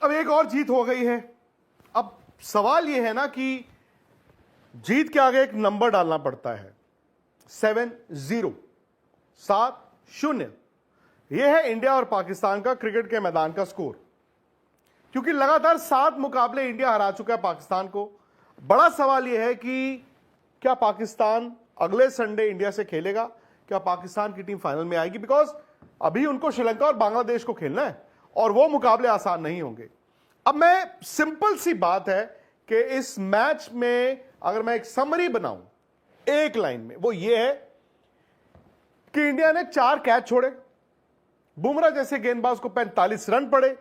अब एक और जीत हो गई है। अब सवाल यह है ना कि जीत के आगे एक नंबर डालना पड़ता है, 7-0, 7-0। यह है इंडिया और पाकिस्तान का क्रिकेट के मैदान का स्कोर। क्योंकि लगातार 7 मुकाबले इंडिया हरा चुका है पाकिस्तान को। बड़ा सवाल यह है कि क्या पाकिस्तान अगले संडे इंडिया से खेलेगा? क्या पाकिस्तान की टीम फाइनल में आएगी? बिकॉज अभी उनको श्रीलंका और बांग्लादेश को खेलना है और वो मुकाबले आसान नहीं होंगे। अब मैं सिंपल सी बात है कि इस मैच में अगर मैं एक समरी बनाऊं एक लाइन में, वो ये है कि इंडिया ने 4 कैच छोड़े, बुमराह जैसे गेंदबाज को 45 रन पड़े,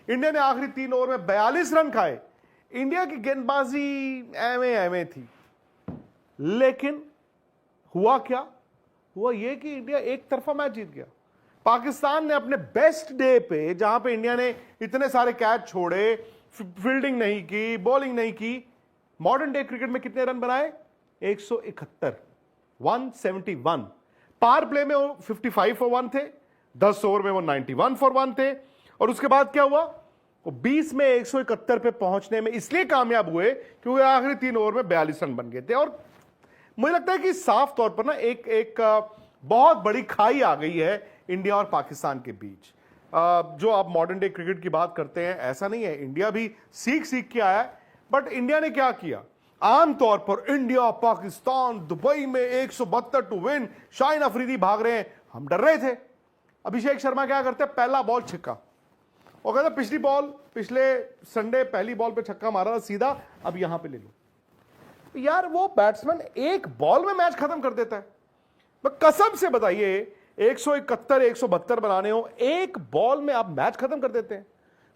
इंडिया ने आखिरी 3 ओवर में 42 रन खाए। इंडिया की गेंदबाजी एवे थी, लेकिन हुआ क्या? हुआ यह कि इंडिया एक तरफा मैच जीत गया। पाकिस्तान ने अपने बेस्ट डे पे, जहां पे इंडिया ने इतने सारे कैच छोड़े, फील्डिंग नहीं की, बॉलिंग नहीं की, मॉडर्न डे क्रिकेट में कितने रन बनाए? 171, 171। पावर प्ले में वो 55 फॉर 1 थे, 10 ओवर में वो 91 फॉर 1 थे। और उसके बाद क्या हुआ? वो 20 में 171 पे पहुंचने में इसलिए कामयाब हुए क्योंकि आखिरी 3 ओवर में 42 रन बन गए थे। और मुझे लगता है कि साफ तौर पर ना एक बहुत बड़ी खाई आ गई है इंडिया और पाकिस्तान के बीच। जो आप मॉडर्न डे क्रिकेट की बात करते हैं, ऐसा नहीं है, इंडिया भी सीख के आया है। बट इंडिया ने क्या किया? आमतौर पर इंडिया पाकिस्तान दुबई में 172 टू विन, शाहिन अफरीदी भाग रहे हैं, हम डर रहे थे। अभिषेक शर्मा क्या करते हैं? पहला बॉल छक्का, और कहते पिछले संडे पहली बॉल पे छक्का मारा था सीधा, अब यहां पे ले लो। यार वो बैट्समैन एक बॉल में मैच खत्म कर देता है। कसम से बताइए, 171 172 बनाने हो, एक बॉल में आप मैच खत्म कर देते हैं।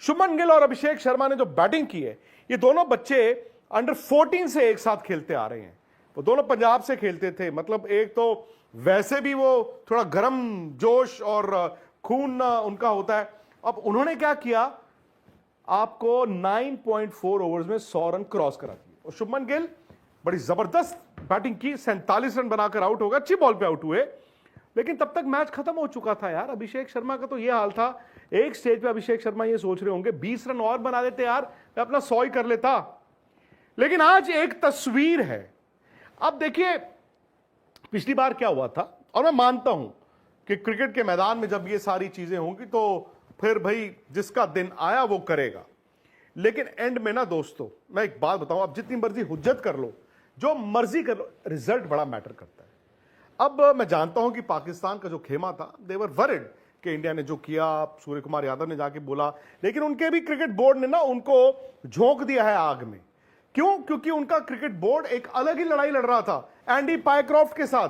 शुभमन गिल और अभिषेक शर्मा ने जो बैटिंग की है, ये दोनों बच्चे अंडर 14 से एक साथ खेलते आ रहे हैं। वो दोनों पंजाब से खेलते थे, मतलब एक तो वैसे भी वो थोड़ा गर्म जोश और खून उनका होता है। अब उन्होंने क्या किया? आपको 9.4 ओवर्स में 100 रन क्रॉस करा दिए। और शुभमन गिल बड़ी जबरदस्त बैटिंग की, 47 रन बनाकर आउट हो गया, अच्छी बॉल पे आउट हुए, लेकिन तब तक मैच खत्म हो चुका था यार। अभिषेक शर्मा का तो यह हाल था, एक स्टेज पे अभिषेक शर्मा ये सोच रहे होंगे 20 रन और बना देते यार, मैं अपना 100 ही कर लेता। लेकिन आज एक तस्वीर है। अब देखिए पिछली बार क्या हुआ था, और मैं मानता हूं कि क्रिकेट के मैदान में जब ये सारी चीजें होंगी तो फिर भाई जिसका दिन आया वो करेगा। लेकिन एंड में ना दोस्तों, मैं एक बात बताऊं, आप जितनी मर्जी हुज्जत कर लो, जो मर्जी कर लो, रिजल्ट बड़ा मैटर करता है। अब मैं जानता हूं कि पाकिस्तान का जो खेमा था, देवर वरिड कि इंडिया ने जो किया, सूर्य कुमार यादव ने जाके बोला, लेकिन उनके भी क्रिकेट बोर्ड ने ना उनको झोंक दिया है आग में। क्यों? क्योंकि उनका क्रिकेट बोर्ड एक अलग ही लड़ाई लड़ रहा था एंडी पायक्रॉफ्ट के साथ,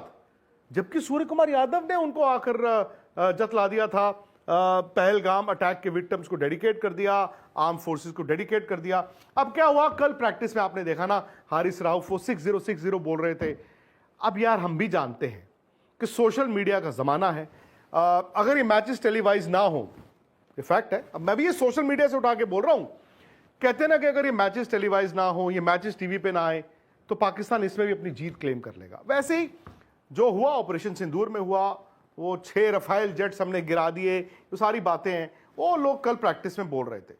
जबकि सूर्य कुमार यादव ने उनको आकर जतला दिया था। पहलगाम अटैक के विक्टिम्स को डेडिकेट कर दिया, आर्म फोर्सेस को डेडिकेट कर दिया। अब क्या हुआ? कल प्रैक्टिस में आपने देखा ना, हारिस राउफ वो 6060 बोल रहे थे। अब यार हम भी जानते हैं कि सोशल मीडिया का जमाना है, अगर ये मैचेस टेलीवाइज ना हो, ये फैक्ट है, अब मैं भी ये सोशल मीडिया से उठा के बोल रहा हूं, कहते ना कि अगर ये मैचेस टेलीवाइज ना हो, ये मैचेस टीवी पे ना आए, तो पाकिस्तान इसमें भी अपनी जीत क्लेम कर लेगा। वैसे ही जो हुआ ऑपरेशन सिंदूर में हुआ, वो 6 रफाइल जेट्स हमने गिरा दिए, तो सारी बातें हैं, वो लोग कल प्रैक्टिस में बोल रहे थे।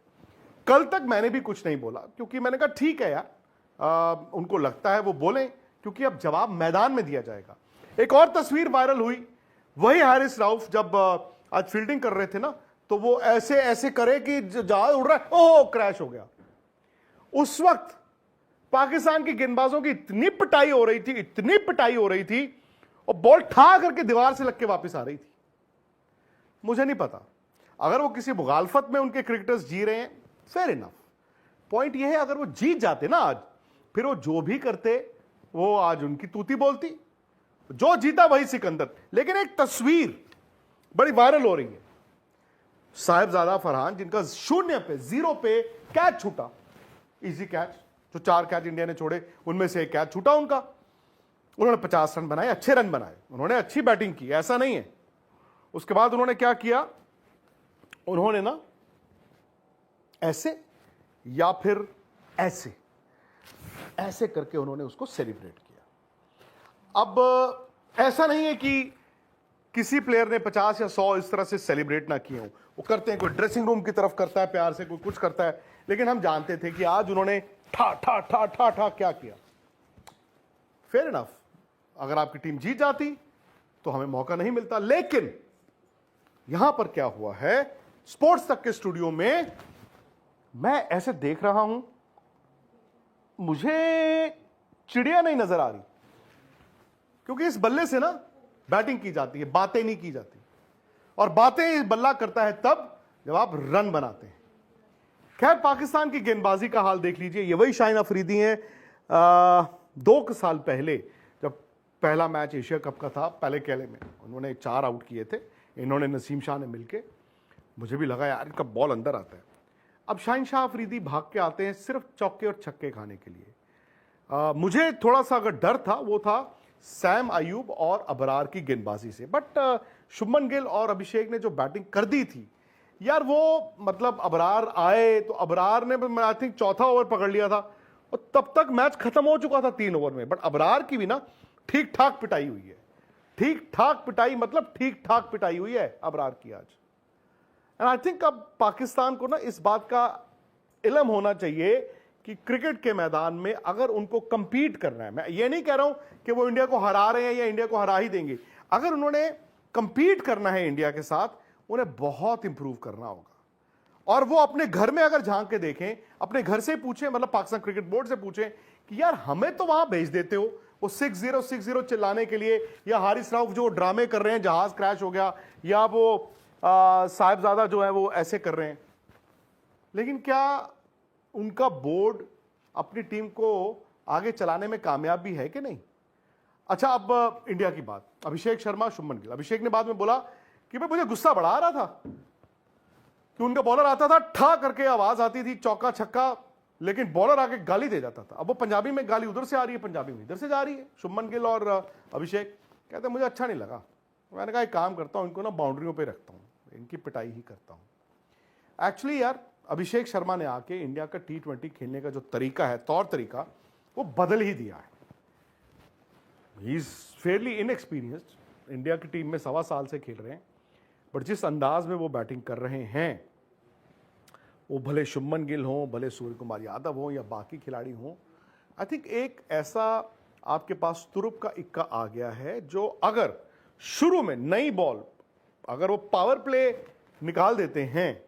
कल तक मैंने भी कुछ नहीं बोला, क्योंकि मैंने कहा ठीक है यार, उनको लगता है वो बोलें, क्योंकि अब जवाब मैदान में दिया जाएगा। एक और तस्वीर वायरल हुई, वही हारिस राउफ जब आज फील्डिंग कर रहे थे ना, तो वो ऐसे ऐसे करे कि जहाज उड़ रहा है, ओह क्रैश हो गया। उस वक्त पाकिस्तान के गेंदबाजों की इतनी पिटाई हो रही थी, और बॉल ठा करके दीवार से लग के वापस आ रही थी। मुझे नहीं पता, अगर वो किसी मुगालफत में उनके क्रिकेटर्स जी रहे हैं, फेयर इनफ। पॉइंट ये है, अगर वो जीत जाते ना आज, फिर वो जो भी करते वो आज उनकी तूती बोलती, जो जीता वही सिकंदर। लेकिन एक तस्वीर बड़ी वायरल हो रही है, साहिबजादा फरहान जिनका 0 पे कैच छूटा, इजी कैच, जो 4 कैच इंडिया ने छोड़े उनमें से एक कैच छूटा उनका। उन्होंने 50 रन बनाए, अच्छे रन बनाए, उन्होंने अच्छी बैटिंग की, ऐसा नहीं है। उसके बाद उन्होंने क्या किया? उन्होंने ना ऐसे या फिर ऐसे ऐसे करके उन्होंने उसको सेलिब्रेट किया। अब ऐसा नहीं है कि किसी प्लेयर ने 50 या 100 इस तरह से सेलिब्रेट ना किए हों। वो करते हैं, कोई ड्रेसिंग रूम की तरफ करता है प्यार से, कोई कुछ करता है, लेकिन हम जानते थे कि आज उन्होंने ठा ठा ठा ठा ठा क्या किया। फेयर इनफ, अगर आपकी टीम जीत जाती तो हमें मौका नहीं मिलता। लेकिन यहां पर क्या हुआ है, स्पोर्ट्स तक के स्टूडियो में मैं ऐसे देख रहा हूं, मुझे चिड़िया नहीं नजर आ रही, क्योंकि इस बल्ले से ना बैटिंग की जाती है, बातें नहीं की जाती। और बातें इस बल्ला करता है तब जब आप रन बनाते हैं। खैर, पाकिस्तान की गेंदबाजी का हाल देख लीजिए। ये वही शाहीन अफरीदी हैं 2 साल पहले जब पहला मैच एशिया कप का था, पहले केले में उन्होंने 4 आउट किए थे, इन्होंने नसीम शाह ने मिलके। मुझे भी लगा यार इनका बॉल अंदर आता है। अब शाहीन शाह अफरीदी भाग के आते हैं सिर्फ चौके और छक्के खाने के लिए। मुझे थोड़ा सा अगर डर था वो था सैम अयूब और अबरार की गेंदबाजी से, बट शुभमन गिल और अभिषेक ने जो बैटिंग कर दी थी यार, वो मतलब अबरार आए तो अबरार ने आई थिंक चौथा ओवर पकड़ लिया था और तब तक मैच खत्म हो चुका था 3 ओवर में। बट अबरार की भी ना ठीक ठाक पिटाई हुई है, ठीक ठाक पिटाई, मतलब ठीक ठाक पिटाई हुई है अबरार की आज। एंड आई थिंक अब पाकिस्तान को ना इस बात का इल्म होना चाहिए कि क्रिकेट के मैदान में अगर उनको कंपीट करना है, मैं ये नहीं कह रहा हूं कि वो इंडिया को हरा रहे हैं या इंडिया को हरा ही देंगे, अगर उन्होंने कंपीट करना है इंडिया के साथ, उन्हें बहुत इंप्रूव करना होगा। और वो अपने घर में अगर झांक के देखें, अपने घर से पूछें, मतलब पाकिस्तान क्रिकेट बोर्ड से पूछें कि यार हमें तो वहां भेज देते हो वो 6-0 6-0 चिल्लाने के लिए, या हारिस राउफ जो ड्रामे कर रहे हैं, जहाज क्रैश हो गया, या वो साहिबजादा जो है वो ऐसे कर रहे हैं, लेकिन क्या उनका बोर्ड अपनी टीम को आगे चलाने में कामयाब भी है कि नहीं? अच्छा, अब इंडिया की बात, अभिषेक शर्मा, शुभमन गिल। अभिषेक ने बाद में बोला कि भाई मुझे गुस्सा बड़ा आ रहा था कि उनका बॉलर आता था, ठा करके आवाज आती थी, चौका छक्का, लेकिन बॉलर आके गाली दे जाता था। अब वो पंजाबी में गाली उधर से आ रही है, पंजाबी में इधर से जा रही है। शुभमन गिल और अभिषेक कहते मुझे अच्छा नहीं लगा। मैंने कहा एक काम करता हूं, इनको ना बाउंड्रियों पे रखता हूं, इनकी पिटाई ही करता हूं। एक्चुअली यार, अभिषेक शर्मा ने आके इंडिया का T20 खेलने का जो तरीका है, तौर तरीका, वो बदल ही दिया है। He is fairly inexperienced, India की टीम में 1.25 साल से खेल रहे हैं, बट जिस अंदाज में वो बैटिंग कर रहे हैं, वो भले शुभमन गिल हों, भले सूर्य कुमार यादव हों या बाकी खिलाड़ी हों, आई थिंक एक ऐसा आपके पास तुरुप का इक्का आ गया है जो अगर शुरू में नई बॉल, अगर वो पावर प्ले निकाल देते हैं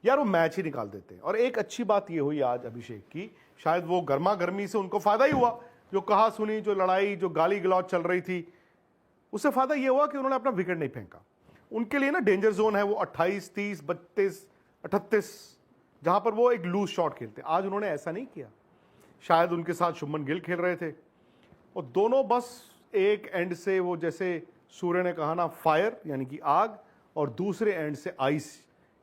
यार, वो मैच ही निकाल देते हैं। और एक अच्छी बात ये हुई आज अभिषेक की, शायद वो गर्मा गर्मी से उनको फायदा ही हुआ, जो कहा सुनी, जो लड़ाई, जो गाली गलौज चल रही थी, उससे फायदा ये हुआ कि उन्होंने अपना विकेट नहीं फेंका। उनके लिए ना डेंजर जोन है वो 28, 30, 32, 38, जहां पर वो एक लूज शॉट खेलते हैं। आज उन्होंने ऐसा नहीं किया। शायद उनके साथ शुभमन गिल खेल रहे थे और दोनों बस एक एंड से, वो जैसे सूर्य ने कहा ना, फायर यानी कि आग, और दूसरे एंड से आइस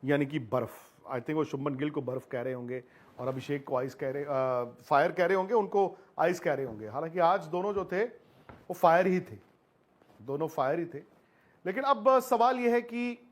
यानी कि बर्फ। आई थिंक वो शुभमन गिल को बर्फ कह रहे होंगे और अभिषेक को आइस कह रहे, फायर कह रहे होंगे, उनको आइस कह रहे होंगे। हालांकि आज दोनों जो थे वो फायर ही थे, दोनों फायर ही थे। लेकिन अब सवाल यह है कि